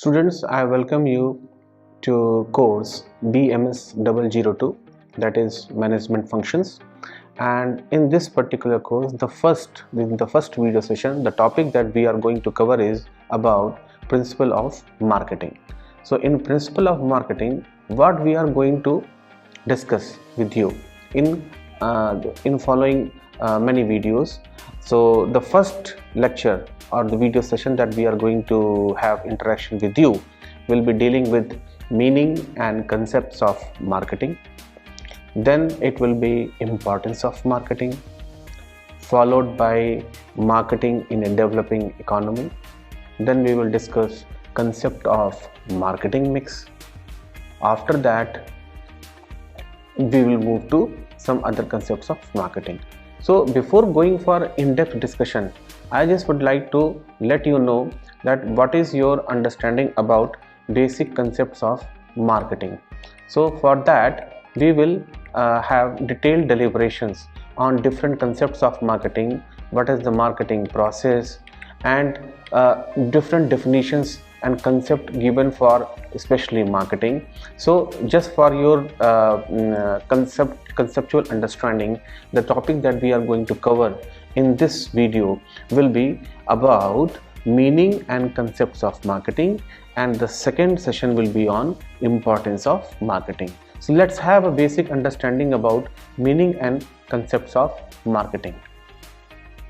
Students, I welcome you to course BMS 002, that is Management Functions. And in this particular course, in the first video session, the topic that we are going to cover is about principle of marketing. So in principle of marketing, what we are going to discuss with you in following many videos. So the first lecture or the video session that we are going to have interaction with you will be dealing with meaning and concepts of marketing. Then it will be importance of marketing, followed by marketing in a developing economy. Then we will discuss concept of marketing mix. After that, we will move to some other concepts of marketing. So before going for in-depth discussion, I just would like to let you know that what is your understanding about basic concepts of marketing. So for that, we will have detailed deliberations on different concepts of marketing, what is the marketing process, and different definitions and concept given for especially marketing. So just for your conceptual understanding, the topic that we are going to cover in this video will be about meaning and concepts of marketing, and the second session will be on importance of marketing. So let's have a basic understanding about meaning and concepts of marketing.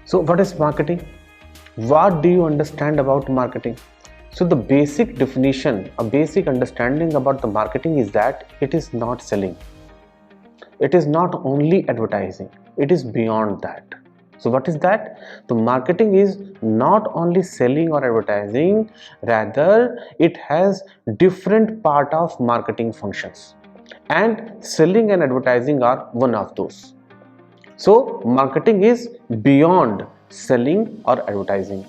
So what is marketing? What do you understand about marketing? So the basic definition, a basic understanding about the marketing is that it is not selling. It is not only advertising. It is beyond that. So what is that? The marketing is not only selling or advertising, rather it has different part of marketing functions. And selling and advertising are one of those. So marketing is beyond selling or advertising.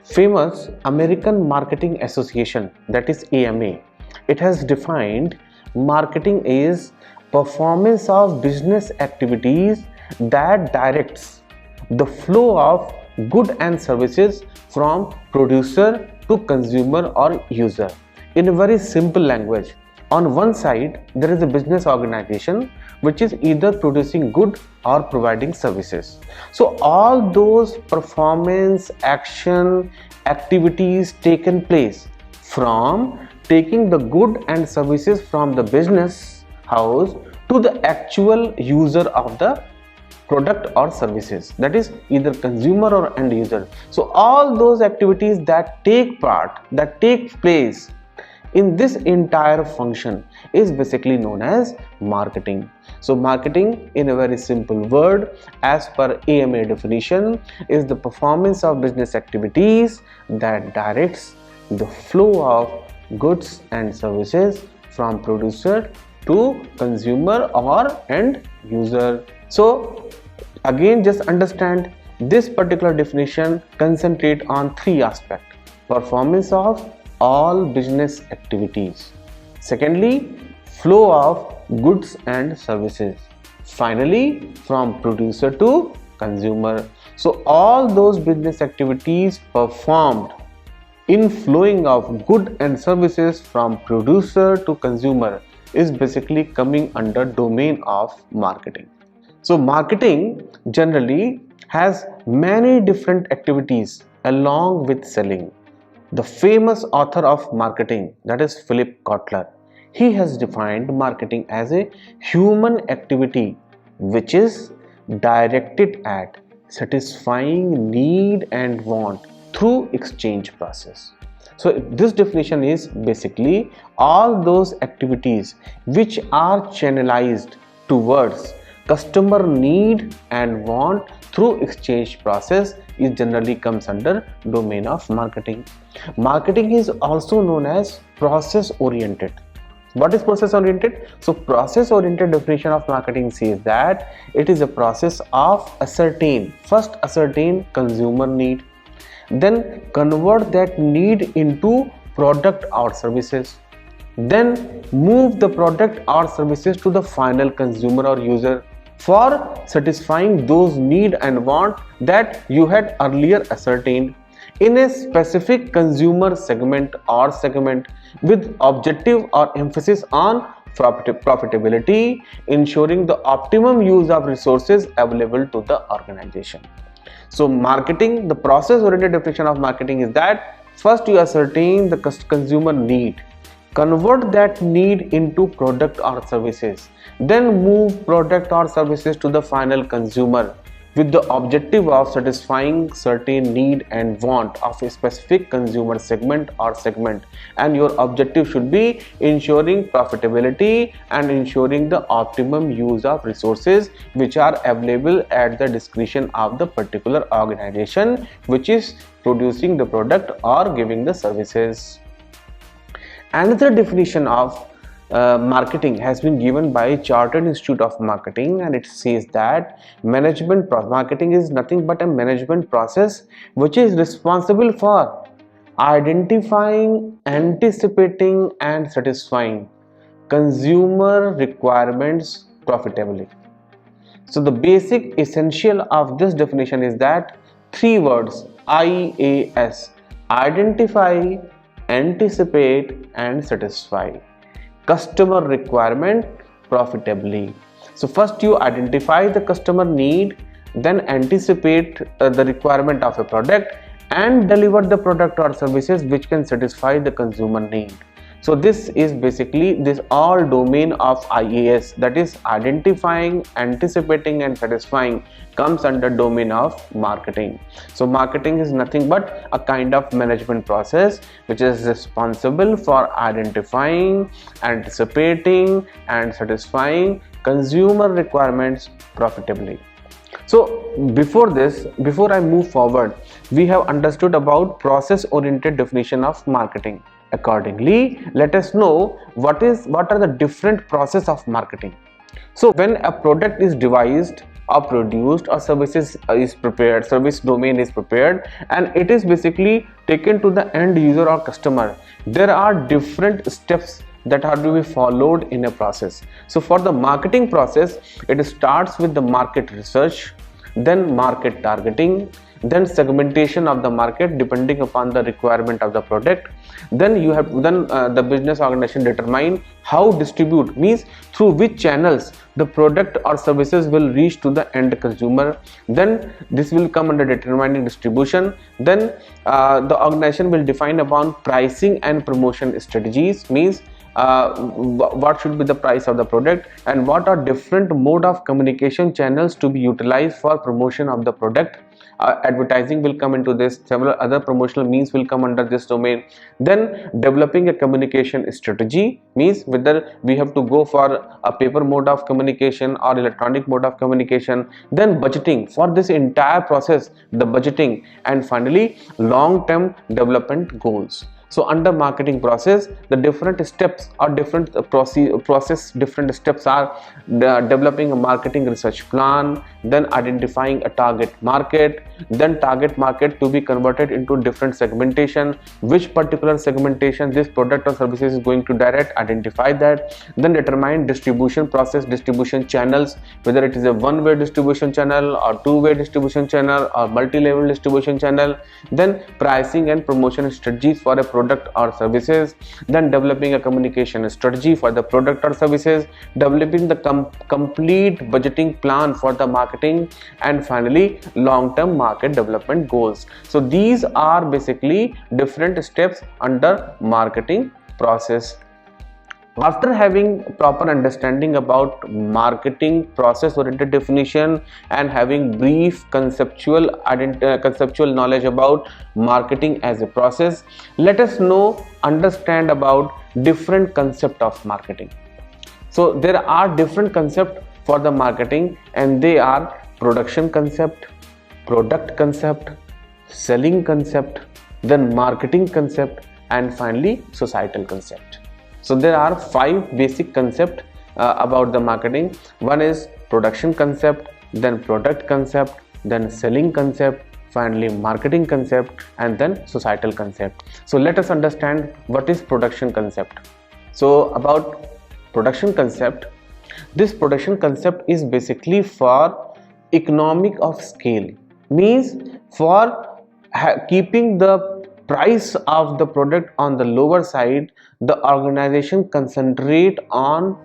Famous American Marketing Association, that is AMA, it has defined marketing is performance of business activities that directs the flow of goods and services from producer to consumer or user. In a very simple language, on one side there is a business organization which is either producing good or providing services. So all those performance, action, activities taken place from taking the good and services from the business house to the actual user of the product or services, that is either consumer or end user. So all those activities that take place in this entire function is basically known as marketing. So marketing, in a very simple word, as per AMA definition, is the performance of business activities that directs the flow of goods and services from producer to consumer or end user. So again, just understand this particular definition concentrate on three aspects: performance of all business activities, secondly flow of goods and services, finally from producer to consumer. So all those business activities performed in flowing of goods and services from producer to consumer is basically coming under domain of marketing. So marketing generally has many different activities along with selling. The famous author of marketing, that is Philip Kotler, he has defined marketing as a human activity which is directed at satisfying need and want through exchange process. So this definition is basically all those activities which are channelized towards customer need and want through exchange process is generally comes under domain of marketing. Marketing is also known as process oriented. What is process oriented? So process oriented definition of marketing says that it is a process of ascertain consumer need, then convert that need into product or services, then move the product or services to the final consumer or user for satisfying those need and want that you had earlier ascertained, in a specific consumer segment or segment with objective or emphasis on profitability, ensuring the optimum use of resources available to the organization. So marketing, the process oriented definition of marketing is that first you ascertain the consumer need, convert that need into product or services, then move product or services to the final consumer with the objective of satisfying certain need and want of a specific consumer segment or segment, and your objective should be ensuring profitability and ensuring the optimum use of resources which are available at the discretion of the particular organization which is producing the product or giving the services. Another definition of marketing has been given by Chartered Institute of Marketing, and it says that marketing is nothing but a management process which is responsible for identifying, anticipating and satisfying consumer requirements profitably. So the basic essential of this definition is that three words IAS: identify, anticipate and satisfy customer requirement profitably. So first you identify the customer need, then anticipate the requirement of a product and deliver the product or services which can satisfy the consumer need. So this is basically this all domain of IAS, that is identifying, anticipating and satisfying, comes under domain of marketing. So marketing is nothing but a kind of management process which is responsible for identifying, anticipating and satisfying consumer requirements profitably. So before I move forward, we have understood about process oriented definition of marketing. Accordingly, let us know what are the different process of marketing. So when a product is devised or produced or services is prepared, service domain is prepared and it is basically taken to the end user or customer, there are different steps that are to be followed in a process. So for the marketing process, it starts with the market research, then market targeting, then segmentation of the market depending upon the requirement of the product. Then the business organization determine how distribute, means through which channels the product or services will reach to the end consumer. Then this will come under determining distribution. Then the organization will define upon pricing and promotion strategies, means what should be the price of the product and what are different mode of communication channels to be utilized for promotion of the product. Advertising will come into this, several other promotional means will come under this domain. Then developing a communication strategy, means whether we have to go for a paper mode of communication or electronic mode of communication. Then budgeting, for this entire process the budgeting, and finally long-term development goals. So under marketing process, the different steps or different different steps are developing a marketing research plan, then identifying a target market, then target market to be converted into different segmentation, which particular segmentation this product or services is going to direct, identify that, then determine distribution process, distribution channels, whether it is a one-way distribution channel or two-way distribution channel or multi-level distribution channel, then pricing and promotion strategies for a product or services, then developing a communication strategy for the product or services, developing the complete budgeting plan for the marketing, and finally long-term market development goals. So these are basically different steps under marketing process. After having proper understanding about marketing process oriented definition and having brief conceptual knowledge about marketing as a process, let us understand about different concept of marketing. So there are different concepts for the marketing, and they are production concept, product concept, selling concept, then marketing concept, and finally societal concept. So there are 5 basic concepts about the marketing. One is production concept, then product concept, then selling concept, finally marketing concept, and then societal concept. So let us understand what is production concept. So about production concept, this production concept is basically for economic of scale, means for keeping the price of the product on the lower side, the organization concentrate on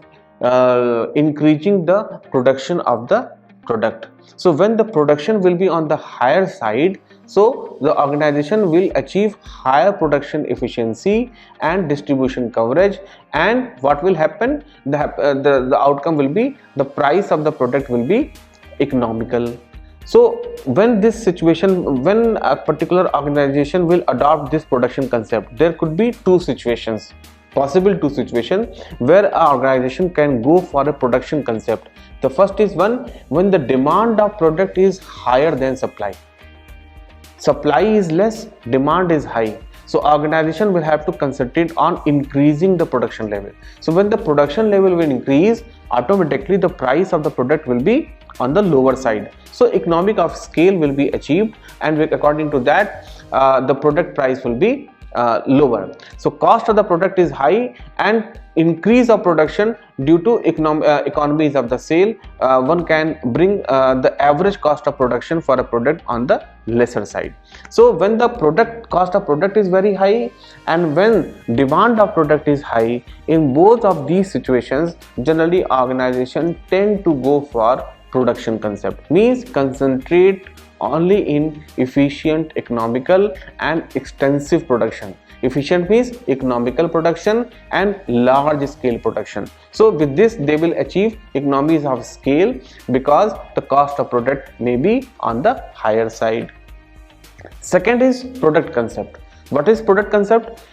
increasing the production of the product. So when the production will be on the higher side, so the organization will achieve higher production efficiency and distribution coverage, and what will happen, the outcome will be the price of the product will be economical. So when this situation, when a particular organization will adopt this production concept, there could be two situations, possible two situations where an organization can go for a production concept. The first is one when the demand of product is higher than supply. Supply is less, demand is high. So organization will have to concentrate on increasing the production level. So when the production level will increase, automatically the price of the product will be on the lower side. So economic of scale will be achieved, and according to that the product price will be lower. So cost of the product is high, and increase of production due to economies of the scale, one can bring the average cost of production for a product on the lesser side. So when the product cost of product is very high and when demand of product is high, in both of these situations generally organization tend to go for production concept, means concentrate only in efficient, economical and extensive production. Efficient means economical production and large scale production. So with this they will achieve economies of scale because the cost of product may be on the higher side. Second is product concept. What is product concept?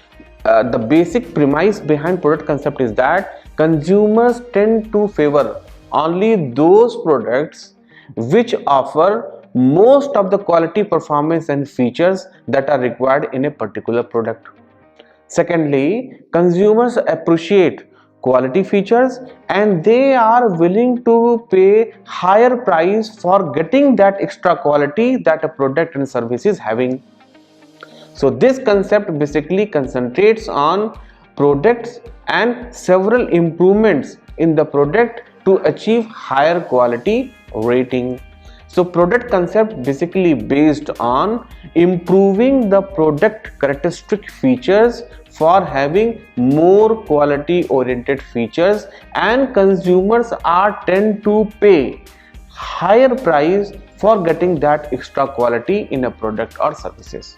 The basic premise behind product concept is that consumers tend to favor only those products which offer most of the quality, performance and features that are required in a particular product. Secondly, consumers appreciate quality features and they are willing to pay higher price for getting that extra quality that a product and service is having. So this concept basically concentrates on products and several improvements in the product to achieve higher quality rating. So product concept basically based on improving the product characteristic features for having more quality oriented features, and consumers are tend to pay higher price for getting that extra quality in a product or services.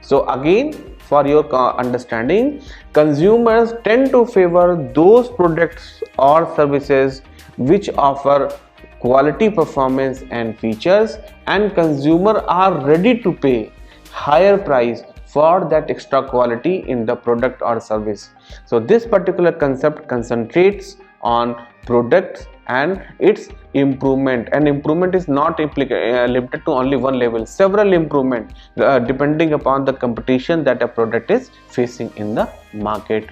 So again, for your understanding, consumers tend to favor those products or services which offer quality, performance and features, and consumers are ready to pay higher price for that extra quality in the product or service. So this particular concept concentrates on products and its improvement, and improvement is not limited to only one level, several improvement depending upon the competition that a product is facing in the market.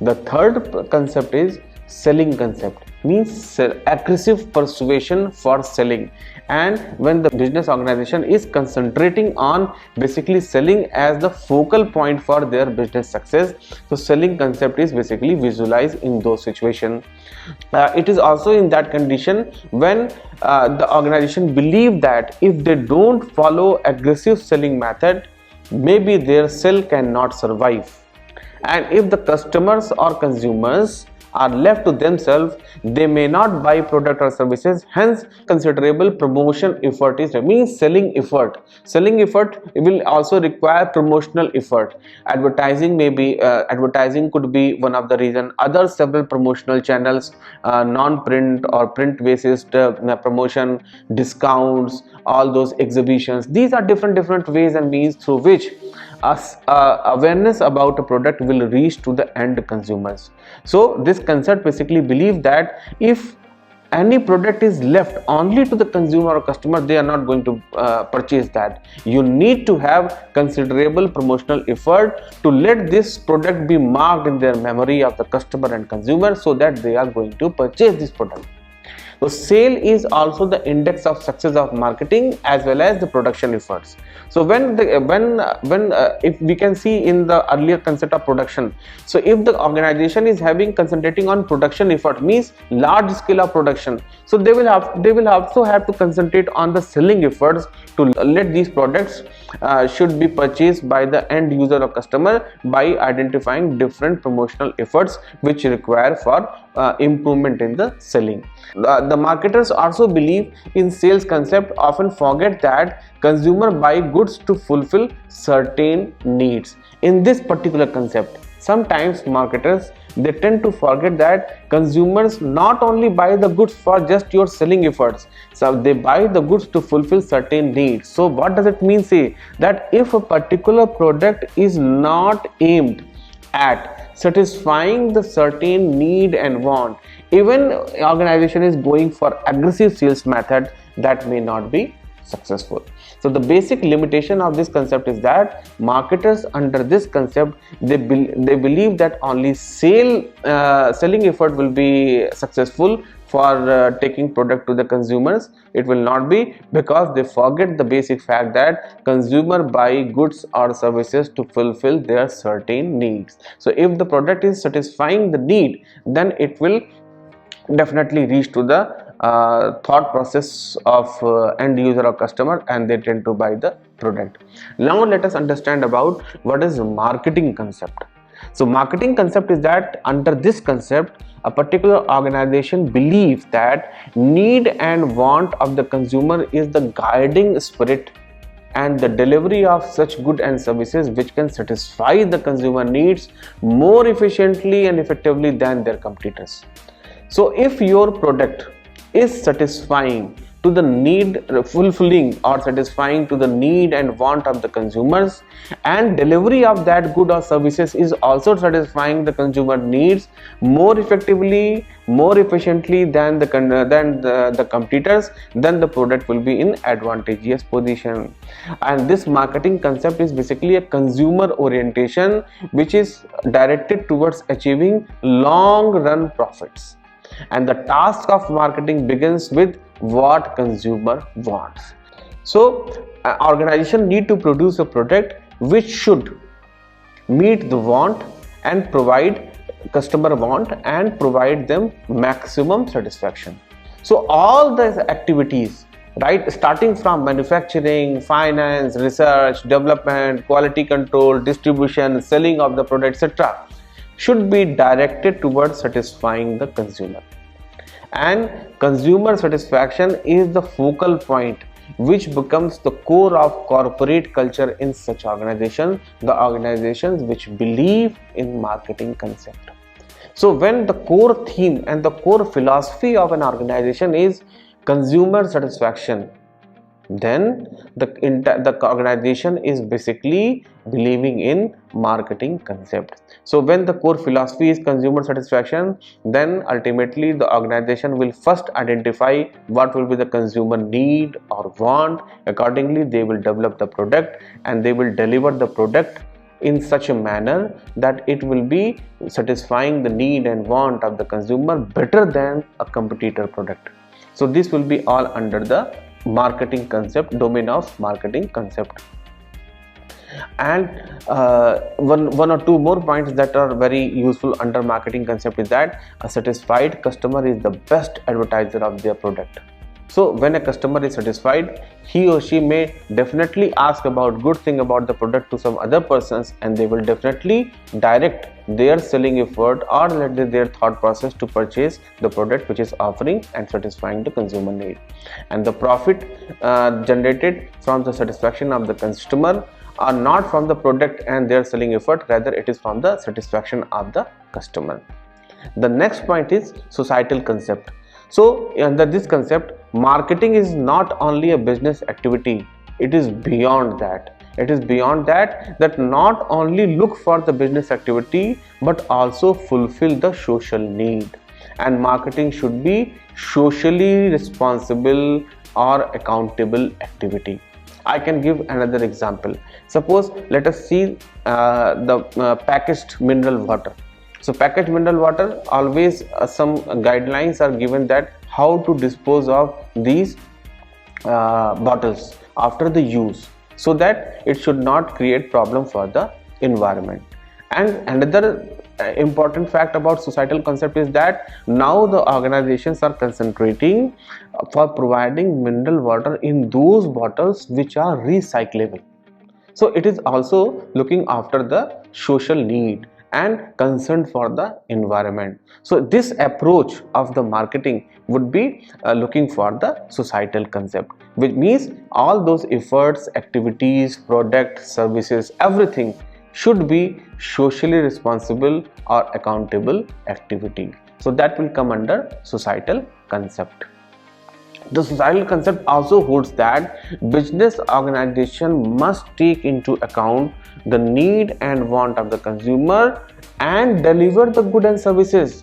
The third concept is selling concept, means aggressive persuasion for selling, and when the business organization is concentrating on basically selling as the focal point for their business success, so selling concept is basically visualized in those situations. It is also in that condition when the organization believe that if they don't follow aggressive selling method, maybe their sale cannot survive, and if the customers or consumers are left to themselves, they may not buy product or services. Hence considerable promotion effort is means selling effort. Selling effort will also require promotional effort. Advertising may be advertising could be one of the reason. Other several promotional channels, non-print or print basis promotion, discounts, all those exhibitions, these are different ways and means through which awareness about a product will reach to the end consumers. So this concept basically believe that if any product is left only to the consumer or customer, they are not going to purchase that. You need to have considerable promotional effort to let this product be marked in their memory of the customer and consumer, so that they are going to purchase this product. So sale is also the index of success of marketing as well as the production efforts. So if we can see in the earlier concept of production, so if the organization is concentrating on production effort, means large scale of production, so they will also have to concentrate on the selling efforts to let these products should be purchased by the end user or customer by identifying different promotional efforts which require for improvement in the selling. The marketers also believe in sales concept, often forget that consumer buy goods to fulfill certain needs. In this particular concept, sometimes marketers, they tend to forget that consumers not only buy the goods for just your selling efforts, so they buy the goods to fulfill certain needs. So what does it mean? Say that if a particular product is not aimed at satisfying the certain need and want, even organization is going for aggressive sales method, that may not be successful. So the basic limitation of this concept is that marketers under this concept, they believe that only selling effort will be successful for taking product to the consumers. It will not be, because they forget the basic fact that consumer buy goods or services to fulfill their certain needs. So if the product is satisfying the need, then it will definitely reach to the thought process of end user or customer, and they tend to buy the product. Now let us understand about what is marketing concept. So marketing concept is that under this concept, a particular organization believes that need and want of the consumer is the guiding spirit, and the delivery of such goods and services which can satisfy the consumer needs more efficiently and effectively than their competitors. So if your product is satisfying to the need, fulfilling or satisfying to the need and want of the consumers, and delivery of that good or services is also satisfying the consumer needs more effectively, more efficiently than the competitors, then the product will be in advantageous position. And this marketing concept is basically a consumer orientation which is directed towards achieving long run profits. And the task of marketing begins with what consumer wants. So organization need to produce a product which should meet the want and provide customer want and provide them maximum satisfaction. So all the activities, right, starting from manufacturing, finance, research, development, quality control, distribution, selling of the product, etc., should be directed towards satisfying the consumer. And consumer satisfaction is the focal point which becomes the core of corporate culture in such organizations, the organizations which believe in marketing concept. So when the core theme and the core philosophy of an organization is consumer satisfaction, then the organization is basically believing in marketing concept. So when the core philosophy is consumer satisfaction, then ultimately the organization will first identify what will be the consumer need or want. Accordingly, they will develop the product and they will deliver the product in such a manner that it will be satisfying the need and want of the consumer better than a competitor product. So this will be all under the marketing concept, domain of marketing concept. And one or two more points that are very useful under marketing concept is that a satisfied customer is the best advertiser of their product. So when a customer is satisfied, he or she may definitely ask about good thing about the product to some other persons, and they will definitely direct their selling effort or their thought process to purchase the product which is offering and satisfying the consumer need. And the profit generated from the satisfaction of the customer are not from the product and their selling effort, rather it is from the satisfaction of the customer. The next point is societal concept. So under this concept, marketing is not only a business activity, it is beyond that. It is beyond that not only look for the business activity but also fulfill the social need. And marketing should be socially responsible or accountable activity. I can give another example. Suppose let us see the packaged mineral water. So packaged mineral water, always some guidelines are given that how to dispose of these bottles after the use, so that it should not create problem for the environment. And another important fact about societal concept is that now the organizations are concentrating for providing mineral water in those bottles which are recyclable. So it is also looking after the social need and concern for the environment. So this approach of the marketing would be looking for the societal concept, which means all those efforts, activities, products, services, everything should be socially responsible or accountable activity. So that will come under societal concept. The societal concept also holds that business organization must take into account the need and want of the consumer and deliver the goods and services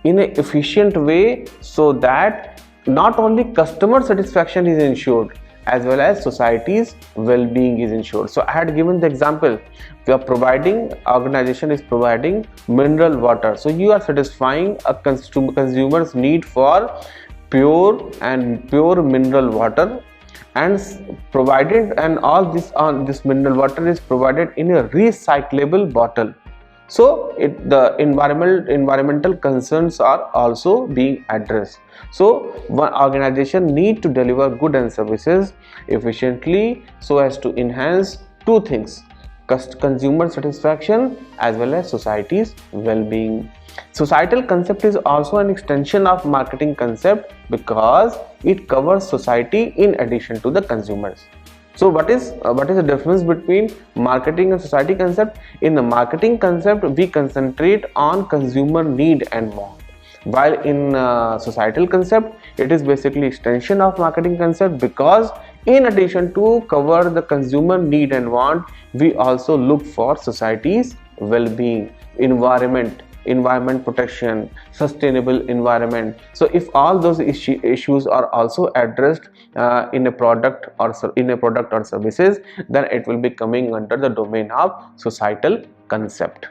in an efficient way, so that not only customer satisfaction is ensured as well as society's well-being is ensured. So I had given the example, we are providing, organization is providing mineral water, so you are satisfying a consumer's need for pure mineral water, and provided, and all this mineral water is provided in a recyclable bottle. So the environmental concerns are also being addressed. So one organization need to deliver goods and services efficiently so as to enhance two things: consumer satisfaction as well as society's well-being. Societal concept is also an extension of marketing concept because it covers society in addition to the consumers. So what is the difference between marketing and society concept? In the marketing concept, we concentrate on consumer need and want, while in societal concept, it is basically extension of marketing concept, because in addition to cover the consumer need and want, we also look for society's well-being, environment protection, sustainable environment. So if all those issues are also addressed in a product or services, then it will be coming under the domain of societal concept.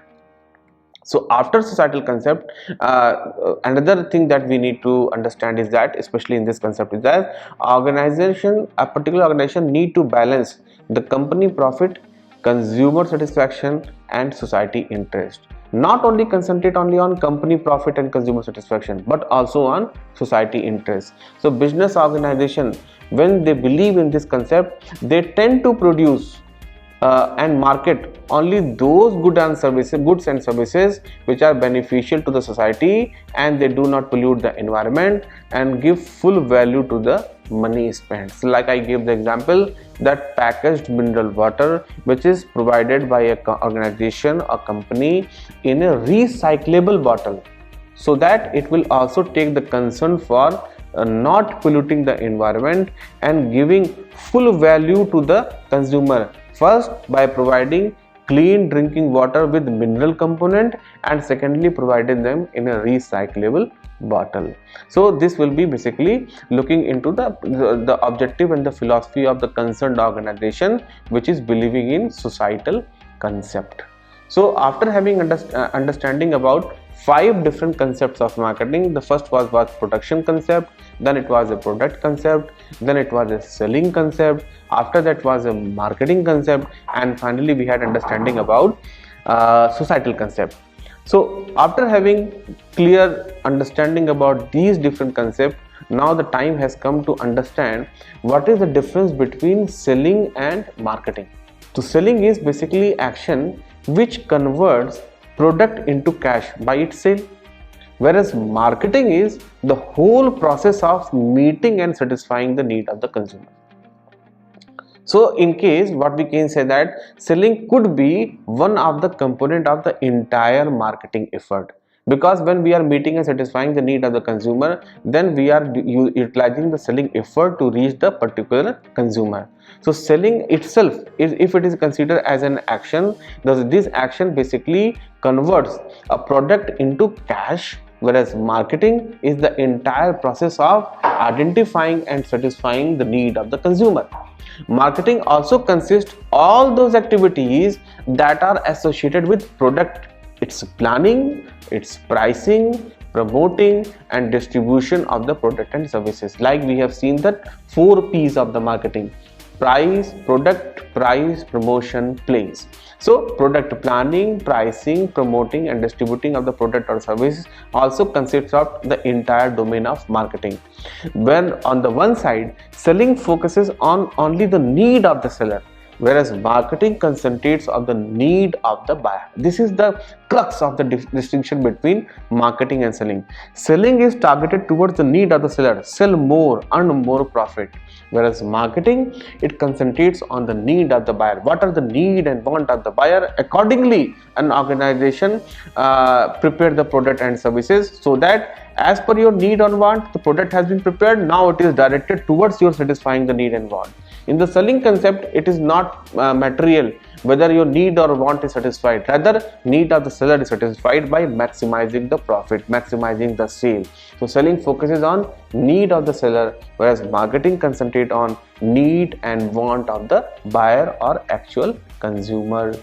So after societal concept, another thing that we need to understand is that, especially in this concept, is that a particular organization need to balance the company profit, consumer satisfaction and society interest. Not only concentrate only on company profit and consumer satisfaction, but also on society interest. So business organization, when they believe in this concept, they tend to produce and market only those goods and services which are beneficial to the society, and they do not pollute the environment and give full value to the money spent. So like I gave the example that packaged mineral water which is provided by a organization or company in a recyclable bottle, so that it will also take the concern for not polluting the environment and giving full value to the consumer. First, by providing clean drinking water with mineral component, and secondly providing them in a recyclable bottle. So this will be basically looking into the objective and the philosophy of the concerned organization which is believing in societal concept. So after having understanding about 5 different concepts of marketing, the first was production concept, then it was a product concept, then it was a selling concept, after that was a marketing concept, and finally we had understanding about societal concept. So after having clear understanding about these different concepts, now the time has come to understand what is the difference between selling and marketing. So selling is basically action which converts product into cash by its sale, whereas marketing is the whole process of meeting and satisfying the need of the consumer. So in case, what we can say that selling could be one of the component of the entire marketing effort, because when we are meeting and satisfying the need of the consumer, then we are utilizing the selling effort to reach the particular consumer. So selling itself, if it is considered as an action, this action basically converts a product into cash, whereas marketing is the entire process of identifying and satisfying the need of the consumer. Marketing also consists all those activities that are associated with product It's planning, it's pricing, promoting and distribution of the product and services. Like we have seen that 4 P's of the marketing: price, product, price, promotion, place. So product planning, pricing, promoting and distributing of the product or service also consists of the entire domain of marketing. When on the one side, selling focuses on only the need of the seller, whereas marketing concentrates on the need of the buyer. This is the crux of the distinction between marketing and selling. Selling is targeted towards the need of the seller, sell more, earn more profit. Whereas marketing, it concentrates on the need of the buyer. What are the need and want of the buyer? Accordingly, an organization prepare the product and services so that as per your need or want, the product has been prepared. Now it is directed towards your satisfying the need and want. In the selling concept, it is not material whether your need or want is satisfied. Rather, need of the seller is satisfied by maximizing the profit, maximizing the sale. So selling focuses on need of the seller, whereas marketing concentrate on need and want of the buyer or actual consumer.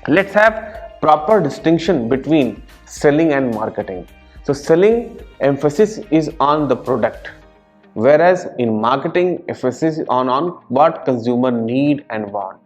Let's have proper distinction between selling and marketing. So selling emphasis is on the product, whereas in marketing emphasis on what consumer need and want.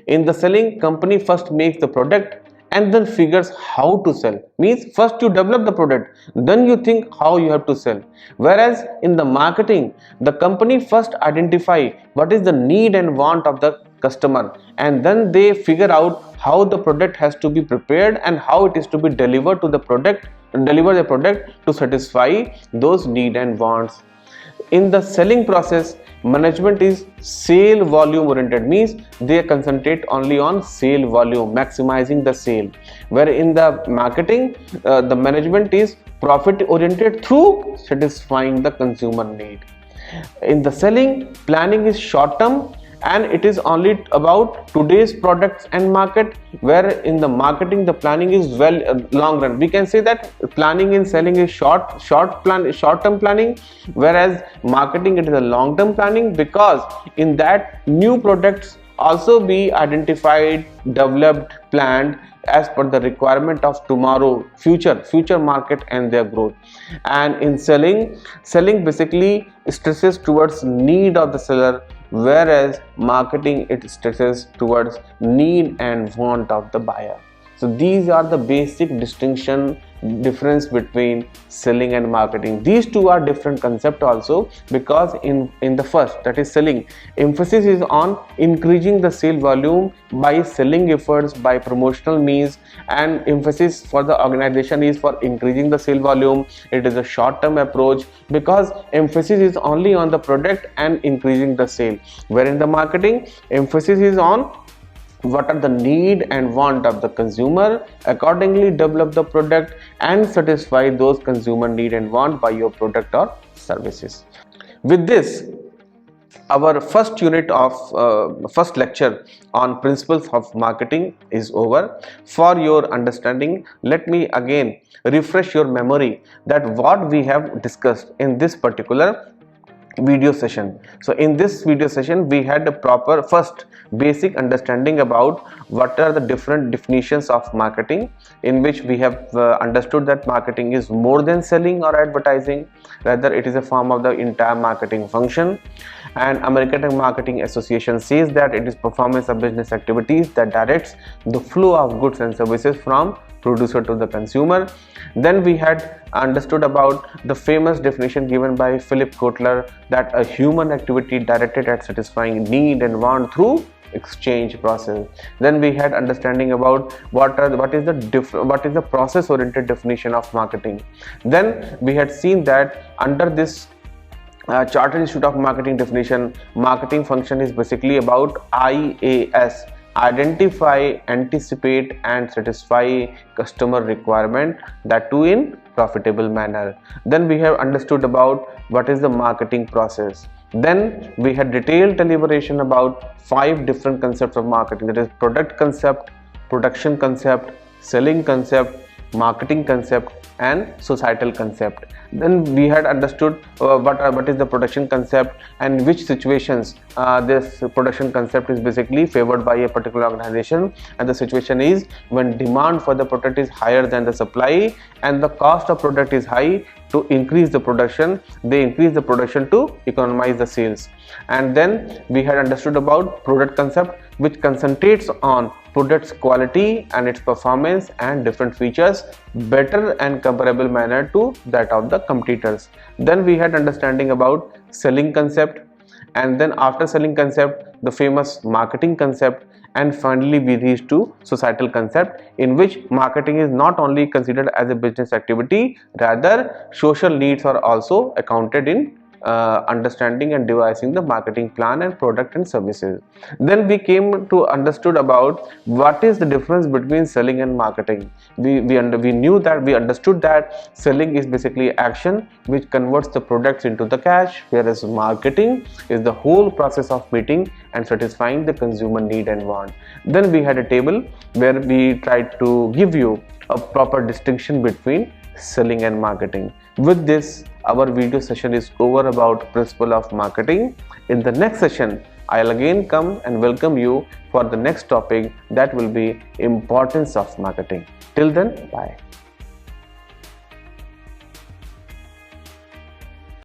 In the selling, company first makes the product and then figures how to sell. Means first you develop the product, then you think how you have to sell. Whereas in the marketing, the company first identify what is the need and want of the customer, and then they figure out how the product has to be prepared and how it is to be delivered to the product, deliver the product to satisfy those need and wants. In the selling process, management is sale volume oriented, means they concentrate only on sale volume, maximizing the sale. Where in the marketing, the management is profit oriented through satisfying the consumer need. In the selling, planning is short term and it is only about today's products and market, where in the marketing the planning is long run. We can say that planning in selling is short term planning, whereas marketing it is a long term planning, because in that new products also be identified, developed, planned as per the requirement of tomorrow, future market and their growth. And in selling basically stresses towards need of the seller, whereas marketing it stresses towards need and want of the buyer. So these are the basic difference between selling and marketing. These two are different concept also, because in the first, that is selling, emphasis is on increasing the sale volume by selling efforts, by promotional means, and emphasis for the organization is for increasing the sale volume. It is a short term approach because emphasis is only on the product and increasing the sale, where in the marketing emphasis is on what are the need and want of the consumer, accordingly develop the product and satisfy those consumer need and want by your product or services. With this, our first unit of first lecture on principles of marketing is over. For your understanding, let me again refresh your memory that what we have discussed in this particular video session. So in this video session we had a proper first basic understanding about what are the different definitions of marketing, in which we have understood that marketing is more than selling or advertising, rather it is a form of the entire marketing function. And American Marketing Association says that it is performance of business activities that directs the flow of goods and services from producer to the consumer. Then we had understood about the famous definition given by Philip Kotler, that a human activity directed at satisfying need and want through exchange process. Then we had understanding about what is the process oriented definition of marketing. Then we had seen that under this Chartered Institute of Marketing definition, marketing function is basically about IAS: identify, anticipate and satisfy customer requirement, that too in profitable manner. Then we have understood about what is the marketing process. Then we had detailed deliberation about 5 different concepts of marketing, that is product concept, production concept, selling concept, marketing concept and societal concept. Then we had understood what is the production concept and which situations this production concept is basically favored by a particular organization, and the situation is when demand for the product is higher than the supply and the cost of product is high. To increase the production, they increase the production to economize the sales. And then we had understood about product concept, which concentrates on product's quality and its performance and different features better and comparable manner to that of the competitors. Then we had understanding about selling concept, and then after selling concept, the famous marketing concept, and finally we reach to societal concept, in which marketing is not only considered as a business activity, rather social needs are also accounted in understanding and devising the marketing plan and product and services. Then we came to understood about what is the difference between selling and marketing. We understood that selling is basically action which converts the products into the cash, whereas marketing is the whole process of meeting and satisfying the consumer need and want. Then we had a table where we tried to give you a proper distinction between selling and marketing. With this, our video session is over about principle of marketing. In the next session, I'll again come and welcome you for the next topic, that will be importance of marketing. Till then, bye.